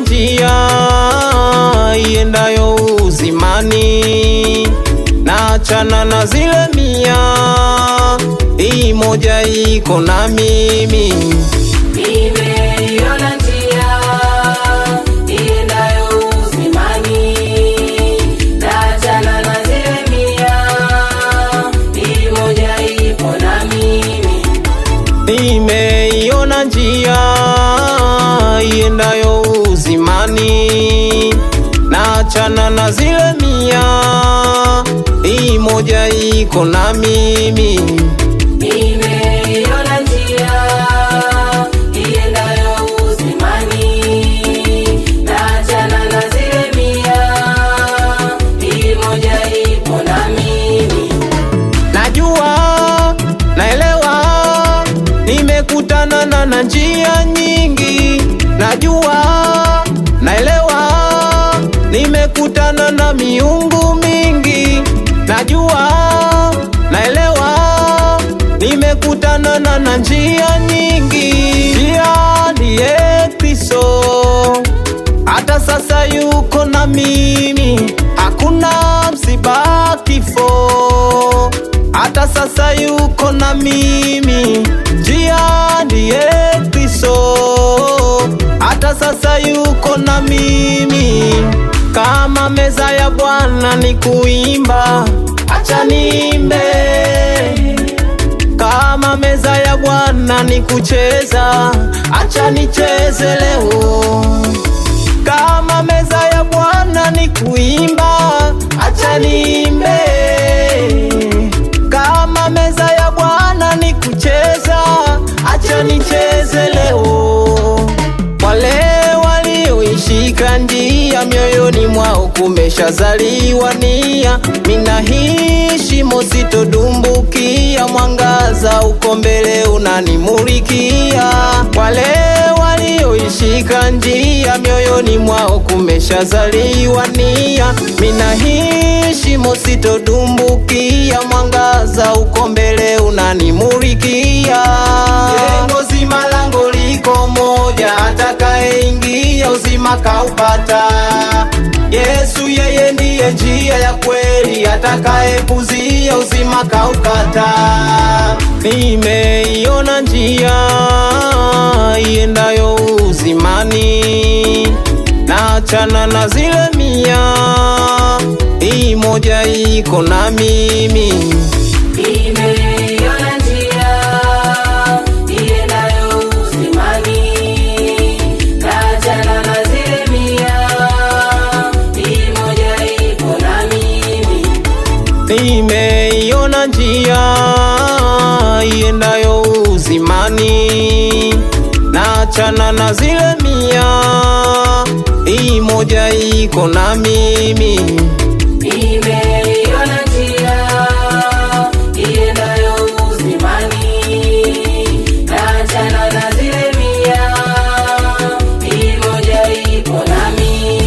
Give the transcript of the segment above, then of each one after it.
njia iendayo uzimani, naachana na zile 100, hii moja iko na mimi. Nimeiona njia iendayo uzimani, naachana na zile 100, hii moja iko na mimi. Nimeiona njia iendayo uzimani, naachana na zile 100, hii moja iko na mimi. Nimeiona njia iendayo uzimani, naachana na zile 100, hii moja iko na mimi. Najua, naelewa, nimekutana na njia nyingi. Najua, naelewa, nimekutana na miungu mingi. Najua, naelewa, nimekutana na njia nyingi. Njia ndiye Kristo, hata sasa yuko na mimi. Hakuna msiba, kifo, hata sasa yuko na mimi. Njia ndiye Kristo, hata sasa yuko na mimi. Kama meza ya Bwana ni kuimba, acha niimbe. Kama meza ya Bwana ni kucheza, acha nicheze leo. Kama meza ya Bwana ni kuimba, acha niimbe. Kama meza ya Bwana ni kucheza, acha nicheze leo. Wale walioishika njia, mioyoni mwao kumeshazaliwa nia. Mina hii shimo sitodumbukia, mwangaza uko mbele unanimulikia. Wale walioishika njia, mioyoni mwao kumeshazaliwa nia. Mina hii shimo sitodumbukia, mwangaza uko mbele unanimulikia. Jengo zima lango liko moja, atakayeingia uzima kaupata. Yesu yeye ndiye njia ya kweli, atakayepuzia uzima kaukata. Nimeiona njia iendayo uzimani, naachana na zile 100, hii moja iko na mimi. Nimeiona njia iendayo uzimani, naachana na zile 100, hii moja iko na mimi. Nimeiona njia iendayo uzimani, naachana na zile 100, hii moja iko na mimi. Nimeiona njia iendayo uzimani, naachana na zile 100, hii moja iko na mimi.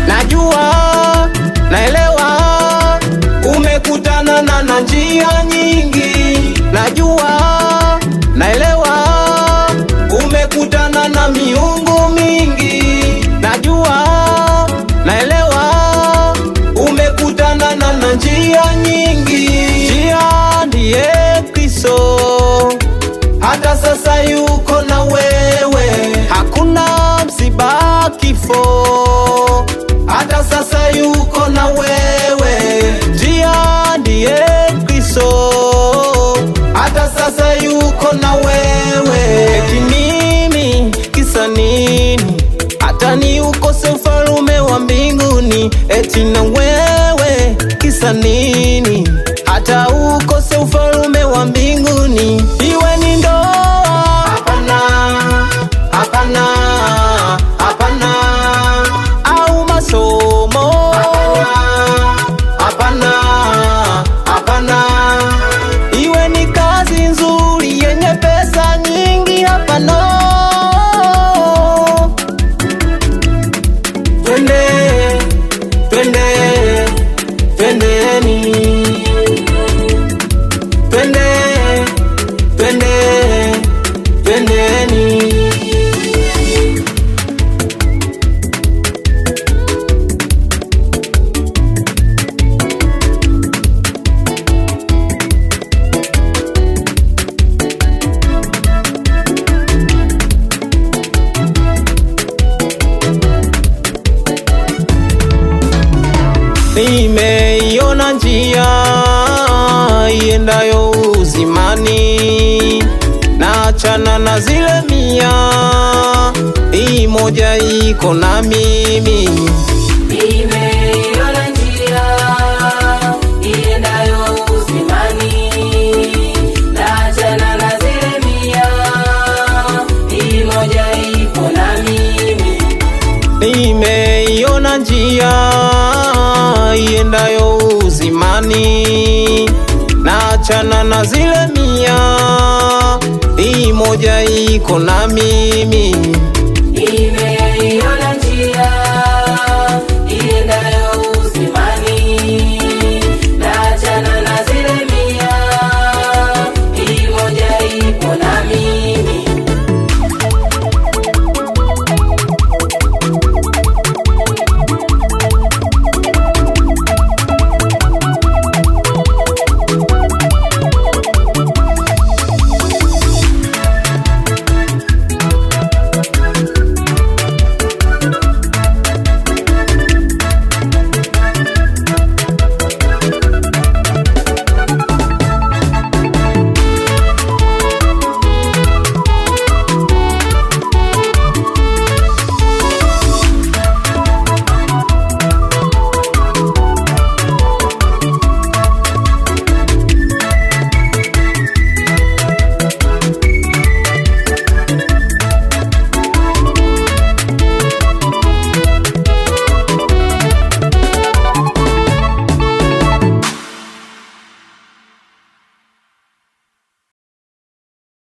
Najua, naelewa, umekutana na njia nyingi. Najua, naelewa, umekutana na miungu mingi. Najua, naelewa, umekutana na njia nyingi. Njia ndiye Kristo, hata sasa yuko na wewe. Hakuna msiba, kifo, hata sasa yuko na wewe. Njia ndiye Kristo, hata sasa yuko na wewe. Eti mimi kisa nini hata ni ukose ufalume wa mbinguni? Eti na wewe kisa nini hata ukose ufalume wa mbinguni? Iwe ni ndoa, hapana, hapana, hapana, au masomo, hapana, Nimeiona njia iendayo uzimani, naachana na zile 100, hii moja iko na mimi. Nimeiona njia iendayo uzimani, naachana na zile 100, hii moja iko na mimi. Nimeiona njia iendayo uzimani, naachana na zile 100, hii moja iko na mimi.